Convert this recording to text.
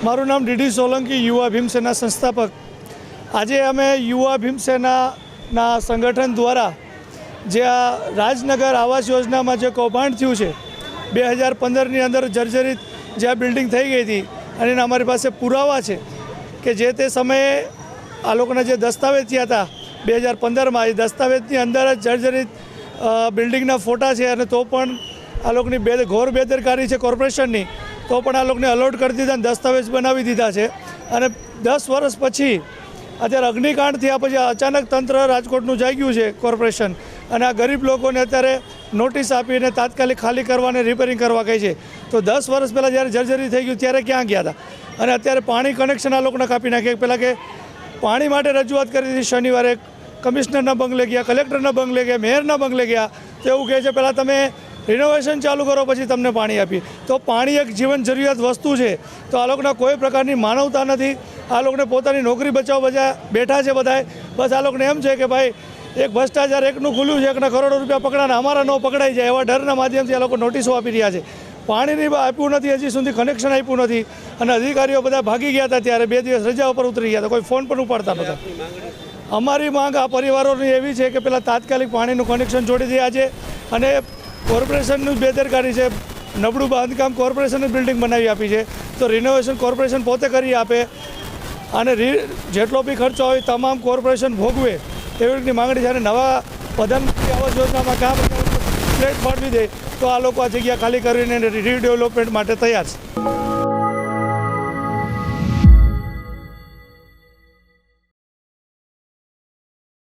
મારું નામ ડીડી સોલંકી, યુવા ભીમસેના સંસ્થાપક। આજે અમે યુવા ભીમસેનાના સંગઠન દ્વારા જે આ રાજનગર આવાસ યોજનામાં જે કૌભાંડ થયું છે 2015ની અંદર જર્જરિત જે આ બિલ્ડિંગ થઈ ગઈ હતી અને એના અમારી પાસે પુરાવા છે કે જે તે સમયે આ લોકોના જે દસ્તાવેજ થયા હતા 2015માં, એ દસ્તાવેજની અંદર જ જર્જરિત બિલ્ડિંગના ફોટા છે અને તો પણ આ લોકોની ઘોર બેદરકારી છે કોર્પોરેશનની, તો પણ આ લોકોને અલોટ કરી દીધા અને દસ્તાવેજ બનાવી દીધા છે। અને 10 વર્ષ પછી અત્યારે અગ્નિકાંડ થયા પછી અચાનક તંત્ર રાજકોટનું જાગ્યું છે કોર્પોરેશન, અને આ ગરીબ લોકોને અત્યારે નોટિસ આપીને તાત્કાલિક ખાલી કરવા અને રિપેરિંગ કરવા કહે છે। તો 10 વર્ષ પહેલાં જ્યારે જર્જરી થઈ ગયું ત્યારે ક્યાં ગયા હતા? અને અત્યારે પાણી કનેક્શન આ લોકોને કાપી નાખ્યા। પહેલાં કે પાણી માટે રજૂઆત કરી હતી, શનિવારે કમિશનરના બંગલે ગયા, કલેક્ટરના બંગલે ગયા, મેયરના બંગલે ગયા, તો એવું કહે છે પહેલાં તમે રિનોવેશન ચાલુ કરો પછી તમને પાણી આપીએ। તો પાણી એક જીવન જરૂરિયાત વસ્તુ છે, તો આ લોકોના કોઈ પ્રકારની માનવતા નથી। આ લોકોને પોતાની નોકરી બચાવવા બેઠા છે બધાએ। બસ આ લોકોને એમ છે કે ભાઈ એક ભ્રષ્ટાચાર એકનું ખુલ્યું છે, એકના કરોડો રૂપિયા પકડાને અમારા ન પકડાઈ જાય એવા ડરના માધ્યમથી આ લોકો નોટિસો આપી રહ્યા છે। પાણીની આપ્યું નથી, હજી સુધી કનેક્શન આપ્યું નથી, અને અધિકારીઓ બધા ભાગી ગયા હતા ત્યારે 2 દિવસ રજા ઉપર ઉતરી ગયા હતા, કોઈ ફોન પણ ઉપાડતા નહોતા। અમારી માંગ આ પરિવારોની એવી છે કે પહેલાં તાત્કાલિક પાણીનું કનેક્શન જોડી દે આજે, અને કોર્પોરેશનનું બેદરકારી છે, નબળું બાંધકામ કોર્પોરેશનની બિલ્ડિંગ બનાવી આપી છે, તો રિનોવેશન કોર્પોરેશન પોતે કરી આપે, અને જેટલો બી ખર્ચો હોય તમામ કોર્પોરેશન ભોગવે એવી રીતની માંગણી છે। અને નવા પ્રધાનમંત્રી આવાસ યોજનામાં કામ ફ્લેટ ફાળવી દે તો આ લોકો આ જગ્યા ખાલી કરીને રીડેવલપમેન્ટ માટે તૈયાર છે।